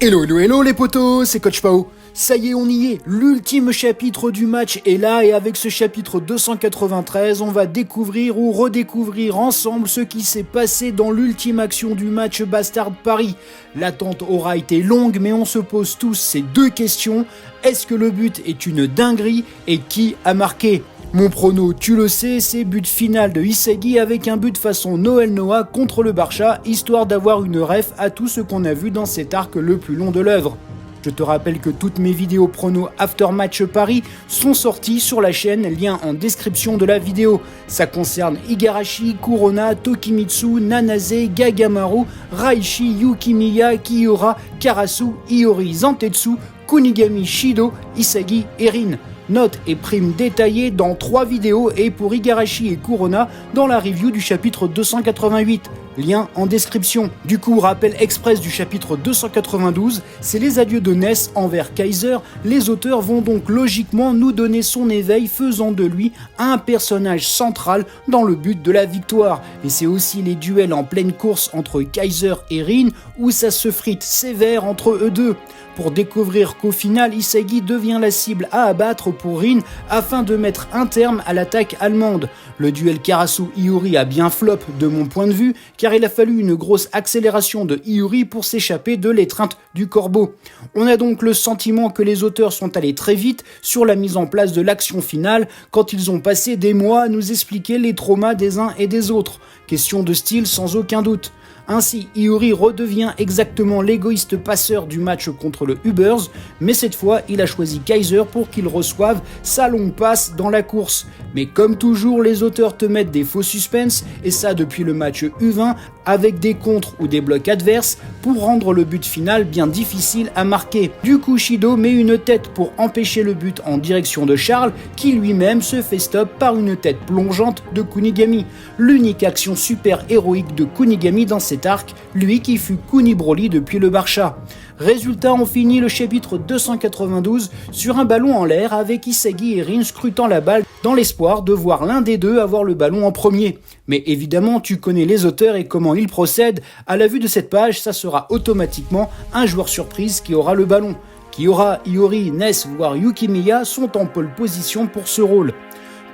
Hello, hello, hello les potos, c'est Coach Pao. Ça y est, on y est, l'ultime chapitre du match est là et avec ce chapitre 293, on va découvrir ou redécouvrir ensemble ce qui s'est passé dans l'ultime action du match Bastard Paris. L'attente aura été longue mais on se pose tous ces deux questions. Est-ce que le but est une dinguerie et qui a marqué ? Mon prono, tu le sais, c'est but final de Issaguy avec un but façon Noël Noah contre le Barça, histoire d'avoir une ref à tout ce qu'on a vu dans cet arc le plus long de l'œuvre. Je te rappelle que toutes mes vidéos prono After Match Paris sont sorties sur la chaîne, lien en description de la vidéo. Ça concerne Igarashi, Corona, Tokimitsu, Nanase, Gagamaru, Raichi, Yukimiya, Kiora, Karasu, Iori, Zantetsu, Kunigami, Shido, Isagi et Rin. Notes et primes détaillées dans 3 vidéos et pour Igarashi et Corona dans la review du chapitre 288. Lien en description. Du coup, rappel express du chapitre 292, c'est les adieux de Ness envers Kaiser. Les auteurs vont donc logiquement nous donner son éveil, faisant de lui un personnage central dans le but de la victoire. Et c'est aussi les duels en pleine course entre Kaiser et Rin, où ça se frite sévère entre eux deux. Pour découvrir qu'au final, Isagi devient la cible à abattre pour Rin afin de mettre un terme à l'attaque allemande. Le duel Karasu-Iori a bien flop de mon point de vue, car il a fallu une grosse accélération de Iori pour s'échapper de l'étreinte du corbeau. On a donc le sentiment que les auteurs sont allés très vite sur la mise en place de l'action finale quand ils ont passé des mois à nous expliquer les traumas des uns et des autres. Question de style sans aucun doute. Ainsi, Iori redevient exactement l'égoïste passeur du match contre le Ubers, mais cette fois, il a choisi Kaiser pour qu'il reçoive sa longue passe dans la course. Mais comme toujours, les auteurs te mettent des faux suspens, et ça depuis le match U20, avec des contres ou des blocs adverses, pour rendre le but final bien difficile à marquer. Du coup, Shido met une tête pour empêcher le but en direction de Charles, qui lui-même se fait stop par une tête plongeante de Kunigami. L'unique action super héroïque de Kunigami dans cet arc, lui qui fut Kuni Broly depuis le Barça. Résultat, on finit le chapitre 292 sur un ballon en l'air avec Isagi et Rin scrutant la balle dans l'espoir de voir l'un des deux avoir le ballon en premier. Mais évidemment, tu connais les auteurs et comment ils procèdent. À la vue de cette page, ça sera automatiquement un joueur surprise qui aura le ballon. Kiora, Iori, Ness, voire Yukimiya sont en pole position pour ce rôle.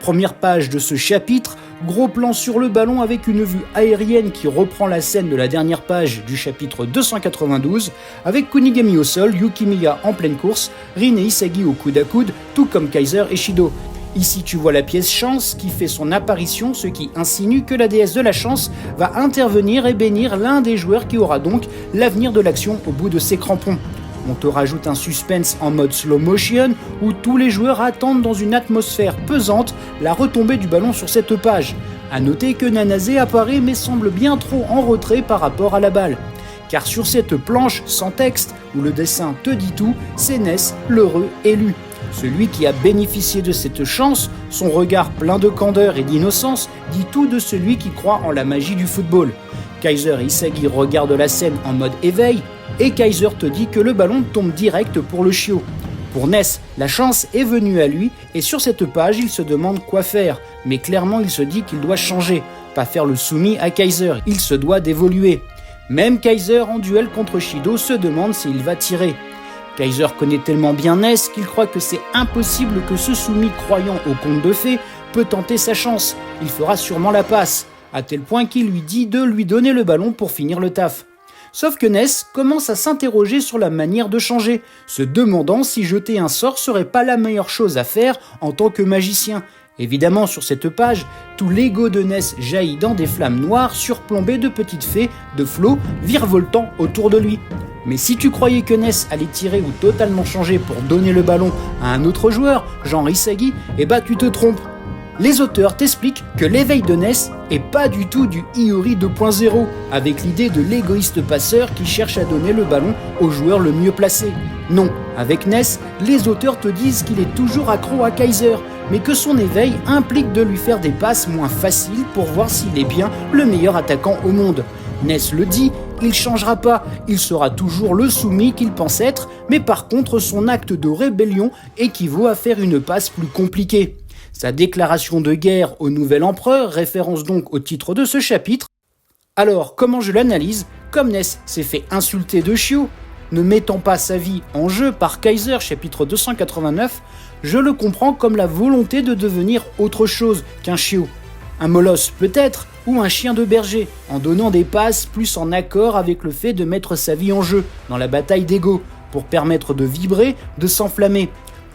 Première page de ce chapitre, gros plan sur le ballon avec une vue aérienne qui reprend la scène de la dernière page du chapitre 292, avec Kunigami au sol, Yukimiya en pleine course, Rin et Isagi au coude à coude, tout comme Kaiser et Shido. Ici tu vois la pièce chance qui fait son apparition, ce qui insinue que la déesse de la chance va intervenir et bénir l'un des joueurs qui aura donc l'avenir de l'action au bout de ses crampons. On te rajoute un suspense en mode slow motion où tous les joueurs attendent dans une atmosphère pesante la retombée du ballon sur cette page. A noter que Nanase apparaît mais semble bien trop en retrait par rapport à la balle. Car sur cette planche sans texte où le dessin te dit tout, c'est Ness, l'heureux élu. Celui qui a bénéficié de cette chance, son regard plein de candeur et d'innocence dit tout de celui qui croit en la magie du football. Kaiser et Isagi regardent la scène en mode éveil, et Kaiser te dit que le ballon tombe direct pour le chiot. Pour Ness, la chance est venue à lui et sur cette page, il se demande quoi faire. Mais clairement, il se dit qu'il doit changer, pas faire le soumis à Kaiser, il se doit d'évoluer. Même Kaiser en duel contre Shido se demande s'il va tirer. Kaiser connaît tellement bien Ness qu'il croit que c'est impossible que ce soumis croyant au conte de fées peut tenter sa chance. Il fera sûrement la passe, à tel point qu'il lui dit de lui donner le ballon pour finir le taf. Sauf que Ness commence à s'interroger sur la manière de changer, se demandant si jeter un sort serait pas la meilleure chose à faire en tant que magicien. Évidemment, sur cette page, tout l'ego de Ness jaillit dans des flammes noires surplombées de petites fées de flots virevoltant autour de lui. Mais si tu croyais que Ness allait tirer ou totalement changer pour donner le ballon à un autre joueur, genre Isagi, eh bah tu te trompes. Les auteurs t'expliquent que l'éveil de Ness est pas du tout du Iori 2.0, avec l'idée de l'égoïste passeur qui cherche à donner le ballon au joueur le mieux placé. Non, avec Ness, les auteurs te disent qu'il est toujours accro à Kaiser, mais que son éveil implique de lui faire des passes moins faciles pour voir s'il est bien le meilleur attaquant au monde. Ness le dit, il changera pas, il sera toujours le soumis qu'il pense être, mais par contre son acte de rébellion équivaut à faire une passe plus compliquée. Sa déclaration de guerre au nouvel empereur, référence donc au titre de ce chapitre. Alors, comment je l'analyse ? Comme Ness s'est fait insulter de chiot, Ne mettant pas sa vie en jeu par Kaiser chapitre 289, je le comprends comme la volonté de devenir autre chose qu'un chiot. Un molosse peut-être, ou un chien de berger, en donnant des passes plus en accord avec le fait de mettre sa vie en jeu dans la bataille d'ego, pour permettre de vibrer, de s'enflammer.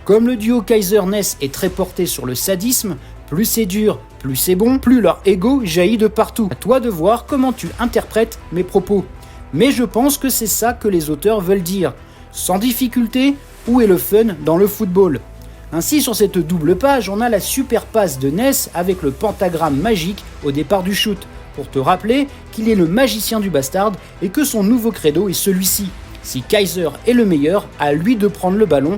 Comme le duo Kaiser-Ness est très porté sur le sadisme, plus c'est dur, plus c'est bon, plus leur ego jaillit de partout. À toi de voir comment tu interprètes mes propos. Mais je pense que c'est ça que les auteurs veulent dire. Sans difficulté, où est le fun dans le football ? Ainsi, sur cette double page, on a la super passe de Ness avec le pentagramme magique au départ du shoot, pour te rappeler qu'il est le magicien du bastard et que son nouveau credo est celui-ci. Si Kaiser est le meilleur, à lui de prendre le ballon.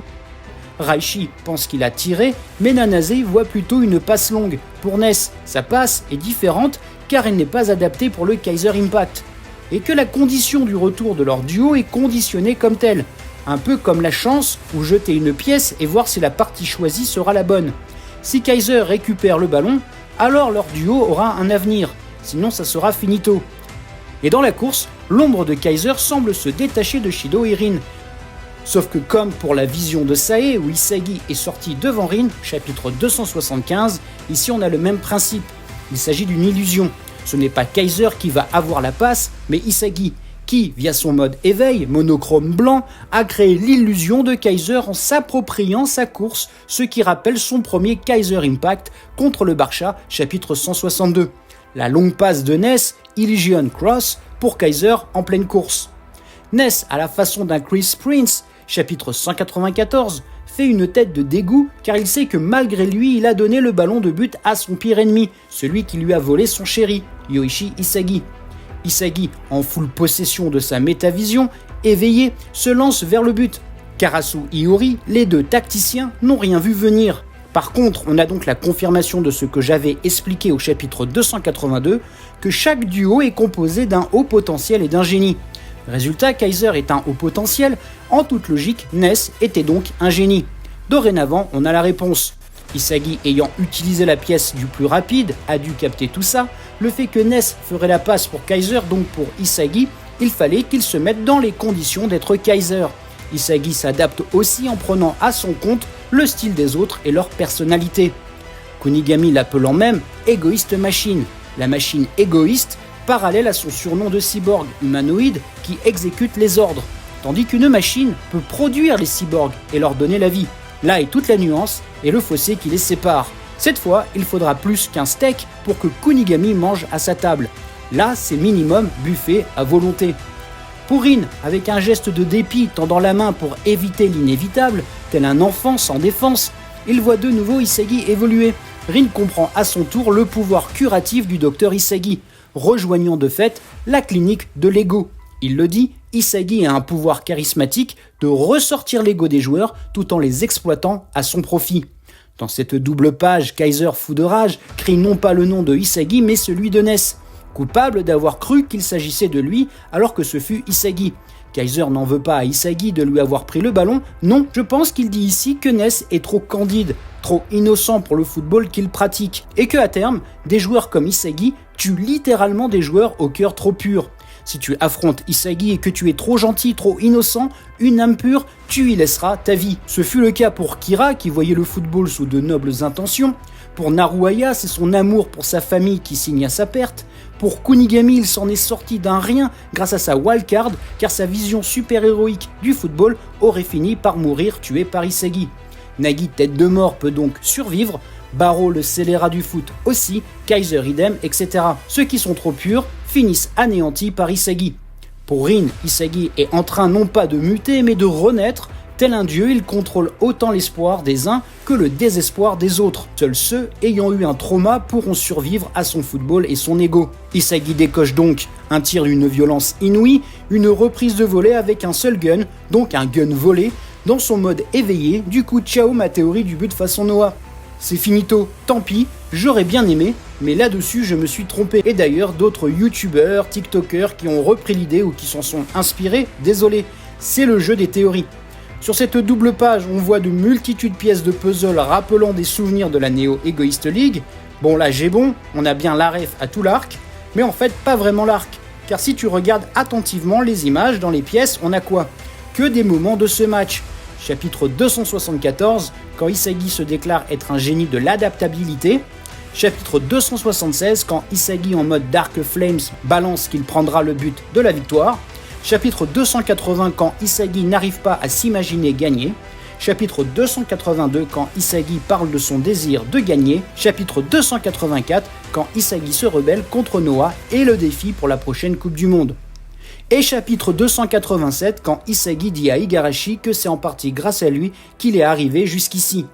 Raichi pense qu'il a tiré, mais Nanase voit plutôt une passe longue. Pour Ness, sa passe est différente car elle n'est pas adaptée pour le Kaiser Impact. Et que la condition du retour de leur duo est conditionnée comme telle. Un peu comme la chance ou jeter une pièce et voir si la partie choisie sera la bonne. Si Kaiser récupère le ballon, alors leur duo aura un avenir, sinon ça sera finito. Et dans la course, l'ombre de Kaiser semble se détacher de Shido et Rin. Sauf que comme pour la vision de Sae où Isagi est sorti devant Rin, chapitre 275, ici on a le même principe. Il s'agit d'une illusion. Ce n'est pas Kaiser qui va avoir la passe, mais Isagi, qui, via son mode éveil, monochrome blanc, a créé l'illusion de Kaiser en s'appropriant sa course, ce qui rappelle son premier Kaiser Impact contre le Barça, chapitre 162. La longue passe de Ness, Illusion Cross, pour Kaiser en pleine course. Ness, à la façon d'un Chris Prince, chapitre 194, fait une tête de dégoût car il sait que malgré lui, il a donné le ballon de but à son pire ennemi, celui qui lui a volé son chéri, Yoichi Isagi. Isagi, en full possession de sa métavision, éveillé, se lance vers le but. Karasu Iori, les deux tacticiens, n'ont rien vu venir. Par contre, on a donc la confirmation de ce que j'avais expliqué au chapitre 282, que chaque duo est composé d'un haut potentiel et d'un génie. Résultat, Kaiser est un haut potentiel, en toute logique, Ness était donc un génie. Dorénavant, on a la réponse. Isagi ayant utilisé la pièce du plus rapide, a dû capter tout ça. Le fait que Ness ferait la passe pour Kaiser, donc pour Isagi, il fallait qu'il se mette dans les conditions d'être Kaiser. Isagi s'adapte aussi en prenant à son compte le style des autres et leur personnalité. Kunigami l'appelant même Égoïste Machine, la machine égoïste, parallèle à son surnom de cyborg humanoïde qui exécute les ordres, tandis qu'une machine peut produire les cyborgs et leur donner la vie. Là est toute la nuance et le fossé qui les sépare. Cette fois, il faudra plus qu'un steak pour que Kunigami mange à sa table. Là, c'est minimum buffet à volonté. Pour Rin, avec un geste de dépit tendant la main pour éviter l'inévitable, tel un enfant sans défense, il voit de nouveau Isagi évoluer. Rin comprend à son tour le pouvoir curatif du docteur Isagi, rejoignant de fait la clinique de l'ego. Il le dit, Isagi a un pouvoir charismatique de ressortir l'ego des joueurs tout en les exploitant à son profit. Dans cette double page, Kaiser, fou de rage, crie non pas le nom de Isagi mais celui de Ness, coupable d'avoir cru qu'il s'agissait de lui alors que ce fut Isagi. Kaiser n'en veut pas à Isagi de lui avoir pris le ballon, non, je pense qu'il dit ici que Ness est trop candide, trop innocent pour le football qu'il pratique, et que à terme, des joueurs comme Isagi tuent littéralement des joueurs au cœur trop pur. Si tu affrontes Isagi et que tu es trop gentil, trop innocent, une âme pure, tu y laisseras ta vie. Ce fut le cas pour Kira qui voyait le football sous de nobles intentions. Pour Naruaya, c'est son amour pour sa famille qui signe à sa perte. Pour Kunigami, il s'en est sorti d'un rien grâce à sa wildcard, car sa vision super-héroïque du football aurait fini par mourir tué par Isagi. Nagi, tête de mort, peut donc survivre. Baro, le scélérat du foot aussi, Kaiser idem, etc. Ceux qui sont trop purs finissent anéantis par Isagi. Pour Rin, Isagi est en train non pas de muter mais de renaître. Tel un dieu, il contrôle autant l'espoir des uns que le désespoir des autres. Seuls ceux ayant eu un trauma pourront survivre à son football et son ego. Isagi décoche donc un tir d'une violence inouïe, une reprise de volée avec un seul gun, donc un gun volé, dans son mode éveillé, du coup ciao ma théorie du but façon Noah. C'est finito, tant pis, j'aurais bien aimé, mais là-dessus je me suis trompé. Et d'ailleurs d'autres youtubeurs, tiktokers qui ont repris l'idée ou qui s'en sont inspirés, désolé, c'est le jeu des théories. Sur cette double page, on voit de multitudes de pièces de puzzle rappelant des souvenirs de la Neo Egoist League. Bon là j'ai bon, on a bien la ref à tout l'arc, mais en fait pas vraiment l'arc. Car si tu regardes attentivement les images dans les pièces, on a quoi ? que des moments de ce match. Chapitre 274, quand Isagi se déclare être un génie de l'adaptabilité. Chapitre 276, quand Isagi en mode Dark Flames balance qu'il prendra le but de la victoire. Chapitre 280, quand Isagi n'arrive pas à s'imaginer gagner. Chapitre 282, quand Isagi parle de son désir de gagner. Chapitre 284, quand Isagi se rebelle contre Noah et le défi pour la prochaine Coupe du Monde. Et chapitre 287, quand Isagi dit à Igarashi que c'est en partie grâce à lui qu'il est arrivé jusqu'ici.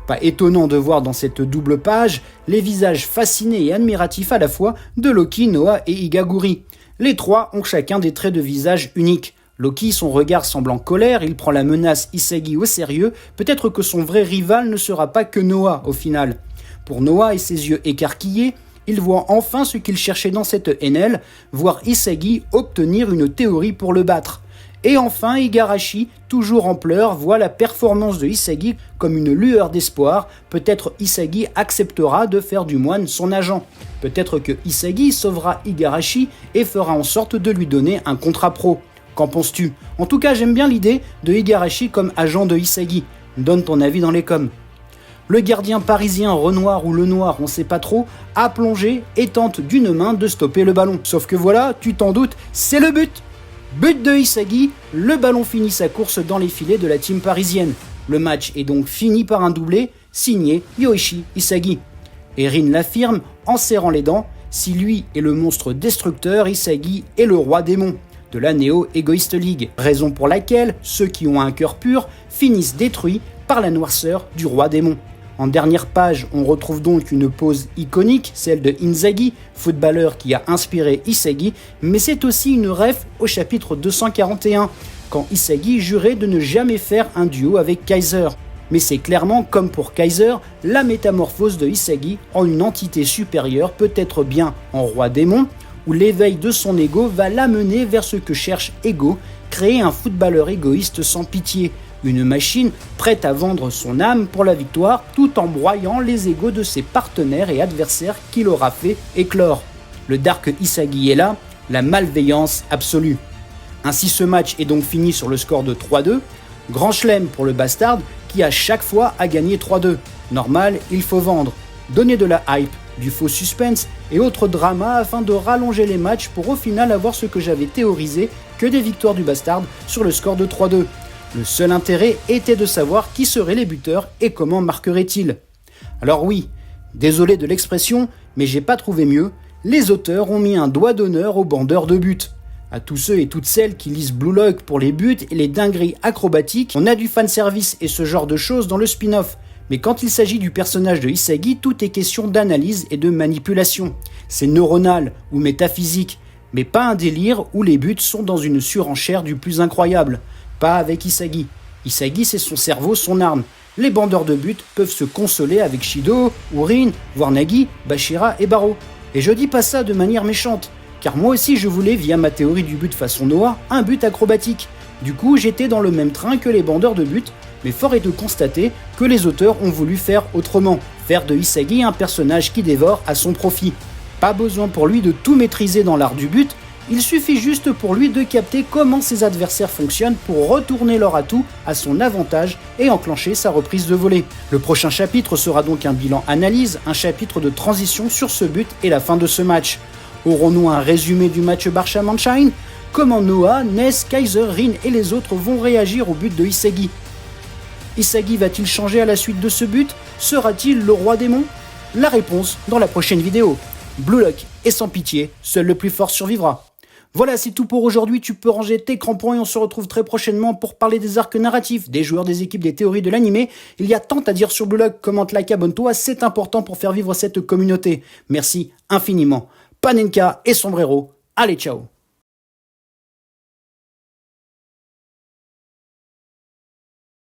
Pas étonnant de voir dans cette double page les visages fascinés et admiratifs à la fois de Loki, Noah et Igaguri. Les trois ont chacun des traits de visage uniques. Loki, son regard semble en colère, il prend la menace Isagi au sérieux, peut-être que son vrai rival ne sera pas que Noah au final. Pour Noah et ses yeux écarquillés, il voit enfin ce qu'il cherchait dans cette NL, voir Isagi obtenir une théorie pour le battre. Et enfin, Igarashi, toujours en pleurs, voit la performance de Isagi comme une lueur d'espoir. Peut-être Isagi acceptera de faire du moine son agent. Peut-être que Isagi sauvera Igarashi et fera en sorte de lui donner un contrat pro. Qu'en penses-tu ? En tout cas, j'aime bien l'idée de Igarashi comme agent de Isagi. Donne ton avis dans les coms. Le gardien parisien Renoir ou Lenoir, on sait pas trop, a plongé et tente d'une main de stopper le ballon. Sauf que voilà, tu t'en doutes, c'est le but ! But de Isagi, le ballon finit sa course dans les filets de la team parisienne. Le match est donc fini par un doublé, signé Yoichi Isagi. Et Rin l'affirme en serrant les dents, si lui est le monstre destructeur, Isagi est le roi démon de la Neo Egoist League. Raison pour laquelle ceux qui ont un cœur pur finissent détruits par la noirceur du roi démon. En dernière page, on retrouve donc une pose iconique, celle de Inzaghi, footballeur qui a inspiré Isagi, mais c'est aussi une ref au chapitre 241, quand Isagi jurait de ne jamais faire un duo avec Kaiser. Mais c'est clairement, comme pour Kaiser, la métamorphose de Isagi en une entité supérieure, peut-être bien en roi démon, où l'éveil de son ego va l'amener vers ce que cherche Ego, créer un footballeur égoïste sans pitié. Une machine prête à vendre son âme pour la victoire tout en broyant les égos de ses partenaires et adversaires qu'il aura fait éclore. Le Dark Isagi est là, la malveillance absolue. Ainsi ce match est donc fini sur le score de 3-2. Grand chelem pour le Bastard qui à chaque fois a gagné 3-2. Normal, il faut vendre. Donner de la hype, du faux suspense et autres dramas afin de rallonger les matchs pour au final avoir ce que j'avais théorisé que des victoires du Bastard sur le score de 3-2. Le seul intérêt était de savoir qui seraient les buteurs et comment marqueraient-ils. Alors oui, désolé de l'expression, mais j'ai pas trouvé mieux, les auteurs ont mis un doigt d'honneur aux bandeurs de buts. À tous ceux et toutes celles qui lisent Blue Lock pour les buts et les dingueries acrobatiques, on a du fanservice et ce genre de choses dans le spin-off. Mais quand il s'agit du personnage de Isagi, tout est question d'analyse et de manipulation. C'est neuronal ou métaphysique, mais pas un délire où les buts sont dans une surenchère du plus incroyable. Pas avec Isagi. Isagi, c'est son cerveau, son arme. Les bandeurs de but peuvent se consoler avec Shido, Rin, voire Nagi, Bashira et Baro. Et je dis pas ça de manière méchante, car moi aussi je voulais, via ma théorie du but façon Noah, un but acrobatique. Du coup, j'étais dans le même train que les bandeurs de but, mais fort est de constater que les auteurs ont voulu faire autrement. Faire de Isagi un personnage qui dévore à son profit. Pas besoin pour lui de tout maîtriser dans l'art du but, il suffit juste pour lui de capter comment ses adversaires fonctionnent pour retourner leur atout à son avantage et enclencher sa reprise de volée. Le prochain chapitre sera donc un bilan analyse, un chapitre de transition sur ce but et la fin de ce match. Aurons-nous un résumé du match Barça-Mannheim ? Comment Noah, Ness, Kaiser, Rin et les autres vont réagir au but de Isagi ? Isagi va-t-il changer à la suite de ce but ? Sera-t-il le roi démon ? La réponse dans la prochaine vidéo. Blue Lock est sans pitié, seul le plus fort survivra. Voilà, c'est tout pour aujourd'hui, tu peux ranger tes crampons et on se retrouve très prochainement pour parler des arcs narratifs, des joueurs, des équipes, des théories de l'animé. Il y a tant à dire sur Blue Lock, commente, like, abonne-toi, c'est important pour faire vivre cette communauté. Merci infiniment. Panenka et Sombrero, allez ciao.